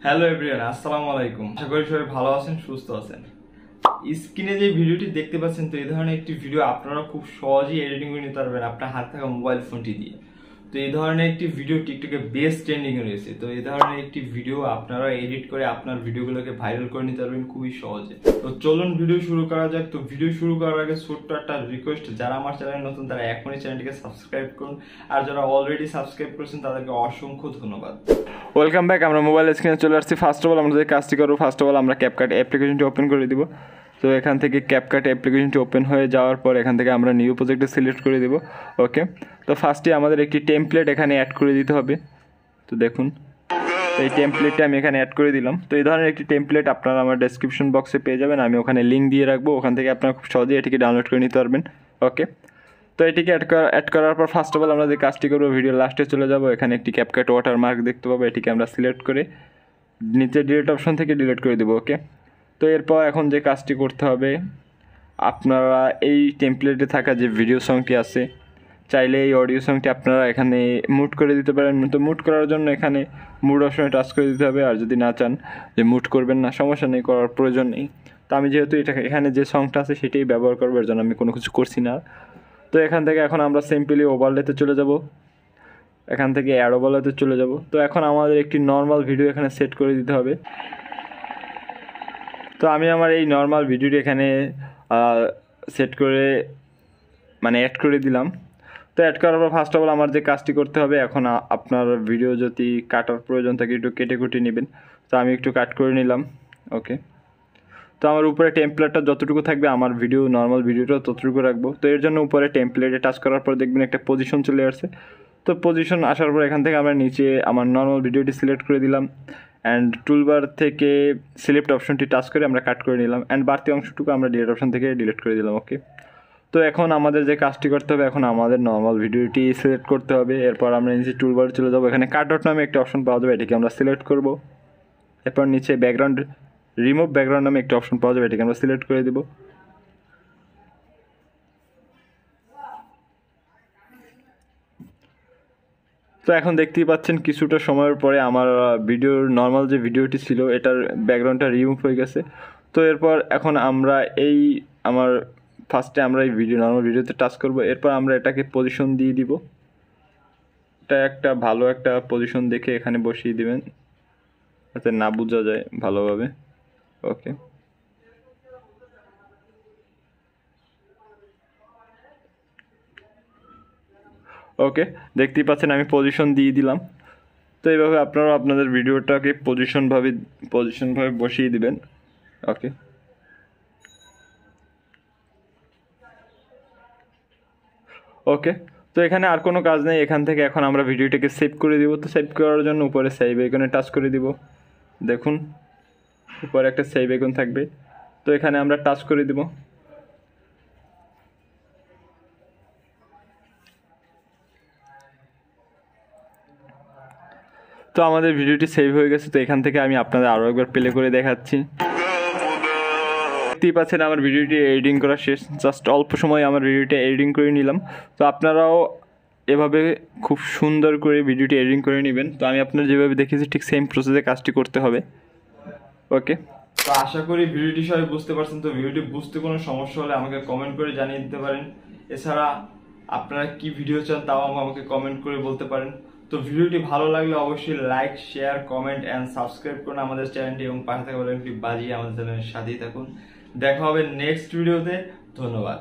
Hello everyone, আসসালামু আলাইকুম। আশা করি সবাই ভালো আছেন, সুস্থ আছেন। স্ক্রিনে যে ভিডিওটি দেখতে পাচ্ছেন, তো এই ধরনের একটি ভিডিও আপনারা খুব সহজেই এডিটিং করে নিতে পারবেন আপনার হাতে থাকা মোবাইল ফোনটি দিয়ে। তো এই ধরনের একটি ভিডিও টিকটকে বেস্ট ট্রেন্ডিং এ রয়েছে। তো এই ধরনের একটি ভিডিও আপনারা এডিট করে আপনার ভিডিওগুলোকে ভাইরাল করে নিতে পারবেন খুবই সহজে। তো চলুন ভিডিও শুরু করা যাক। তো ভিডিও শুরু করার আগে ছোট্ট একটা রিকোয়েস্ট, যারা আমার চ্যানেলে নতুন তারা এখনই চ্যানেলটিকে সাবস্ক্রাইব করুন, আর যারা অলরেডি সাবস্ক্রাইব করেছেন তাদেরকে অসংখ্য ধন্যবাদ। Welcome back. আমরা মোবাইল স্ক্রিনে চলে আসছি। ফার্স্ট অফ অল আমরা যে কাজটি করবো, ফার্স্ট অফ অল আমরা ক্যাপকাট অ্যাপ্লিকেশনটি ওপেন করে দিব। তো এখান থেকে ক্যাপকাট অ্যাপ্লিকেশনটি ওপেন হয়ে যাওয়ার পর এখান থেকে আমরা নিউ প্রজেক্টে সিলেক্ট করে দিব। ওকে, তো ফার্স্টে আমাদের একটি টেমপ্লেট এখানে অ্যাড করে দিতে হবে। তো দেখুন, তো এই টেমপ্লেটটা আমি এখানে অ্যাড করে দিলাম। তো এই ধরনের একটি টেমপ্লেট আপনারা আমার ডেসক্রিপশন বক্সে পেয়ে যাবেন, আমি ওখানে লিঙ্ক দিয়ে রাখবো। ওখান থেকে আপনারা খুব সহজেই এটিকে ডাউনলোড করে নিতে পারবেন। ওকে, তো এটিকে অ্যাড করার পর ফার্স্ট অফ অল আমরা যে কাজটি করবো, ভিডিও লাস্টে চলে যাব। এখানে একটি ক্যাপকাট ওয়াটারমার্ক দেখতে পাবো, এটিকে আমরা সিলেক্ট করে নিচে ডিলিট অপশন থেকে ডিলিট করে দেবো। ওকে, তো এরপর এখন যে কাজটি করতে হবে, আপনারা এই টেমপ্লেটে থাকা যে ভিডিও সংটি আছে, চাইলে এই অডিও সংটি আপনারা এখানে মুট করে দিতে পারেন। তো মুট করার জন্য এখানে মুড অপশনে টাচ করে দিতে হবে। আর যদি না চান যে মুট করবেন না, সমস্যা নেই, করার প্রয়োজন নেই। তো আমি যেহেতু এখানে যে সংটা আছে সেটাই ব্যবহার করবো, এর জন্য আমি কোনো কিছু করছি না। তো এখান থেকে এখন আমরা সিম্পলি ওভারলেতে চলে যাব, এখান থেকে অ্যাড ওভারলেতে চলে যাব। তো এখন আমাদের একটি নর্মাল ভিডিও এখানে সেট করে দিতে হবে। তো আমি আমার এই নর্মাল ভিডিওটি এখানে সেট করে অ্যাড করে দিলাম। তো অ্যাড করার পর ফার্স্ট অফ অল আমার যে কাজটি করতে হবে, এখন আপনার ভিডিও যদি কাটার প্রয়োজন থাকে একটু কেটে কুটে নেবেন। তো আমি একটু কাট করে নিলাম। ওকে, তো আমার উপরে টেমপ্লেটটা যতটুকু থাকবে, আমার ভিডিও নর্মাল ভিডিওটা ততটুকু রাখবো। তো এর জন্য উপরে টেমপ্লেটে টাচ করার পর দেখবেন একটা পজিশন চলে আসছে। তো পজিশন আসার পর এখান থেকে আমরা নিচে আমার নর্মাল ভিডিওটি সিলেক্ট করে দিলাম, অ্যান্ড টুলবার থেকে সিলেক্ট অপশনটি টাচ করে আমরা কাট করে নিলাম, অ্যান্ড বাড়তি অংশটুকু আমরা ডিলিট অপশন থেকে ডিলিট করে দিলাম। ওকে, তো এখন আমাদের যে কাজটি করতে হবে, এখন আমাদের নর্মাল ভিডিওটি সিলেক্ট করতে হবে। এরপর আমরা নিচে টুলবার চলে যাবো, এখানে কাটআউট নামে একটা অপশন পাওয়া যাবে, এটিকে আমরা সিলেক্ট করব। এরপর নিচে ব্যাকগ্রাউন্ড রিমুভ ব্যাকগ্রাউন্ড নামে একটা অপশন পাওয়া যাবে, এটিকে আমরা সিলেক্ট করে দেব। তো এখন দেখতেই পাচ্ছেন কিছুটা সময়ের পরে আমার ভিডিওর নর্মাল যে ভিডিওটি ছিল এটার ব্যাকগ্রাউন্ডটা রিমুভ হয়ে গেছে। তো এরপর এখন আমরা আমার ফার্স্টে আমরা এই নর্মাল ভিডিওতে টাচ করব। এরপর আমরা এটাকে পজিশন দিয়ে দিব। এটা একটা ভালো একটা পজিশন দেখে এখানে বসিয়ে দিবেন, যাতে না বোঝা যায় ভালোভাবে। ওকে, ওকে, দেখতেই পাচ্ছেন আমি পজিশন দিয়ে দিলাম। তো এইভাবে আপনারা আপনাদের ভিডিওটাকে পজিশনভাবে বসিয়ে দিবেন। ওকে, ওকে, তো এখানে আর কোনো কাজ নেই। এখান থেকে এখন আমরা ভিডিওটাকে সেভ করে দিব। তো সেভ করার জন্য উপরে সেভ আইকনে টাচ করে দিব। দেখুন উপরে একটা সেভ আইকন থাকবে, তো এখানে আমরা টাচ করে দিব। তো আমাদের ভিডিওটি সেভ হয়ে গেছে। তো এখান থেকে আমি আপনাদের আরও একবার প্লে করে দেখাচ্ছি। দেখতেই পাচ্ছেন আমার ভিডিওটি এডিটিং করা শেষ, জাস্ট অল্প সময় আমার ভিডিওটি এডিটিং করে নিলাম। তো আপনারাও এভাবে খুব সুন্দর করে ভিডিওটি এডিটিং করে নেবেন। তো আমি আপনার যেভাবে দেখেছি ঠিক সেম প্রসেসে কাজটি করতে হবে। ওকে, তো আশা করি ভিডিওটি সবাই বুঝতে পারছেন। তো ভিডিওটি বুঝতে কোনো সমস্যা হলে আমাকে কমেন্ট করে জানিয়ে দিতে পারেন। এছাড়া আপনারা কি ভিডিও চান তাও আমাকে কমেন্ট করে বলতে পারেন। তো ভিডিওটি ভালো লাগলে অবশ্যই like, share, comment and subscribe করুন আমাদের চ্যানেলটি, এবং পাশে থাকা বেল আইকনটি বাজিয়ে আমাদের চ্যানেলের সাথেই থাকুন। দেখা হবে নেক্সট ভিডিওতে। ধন্যবাদ।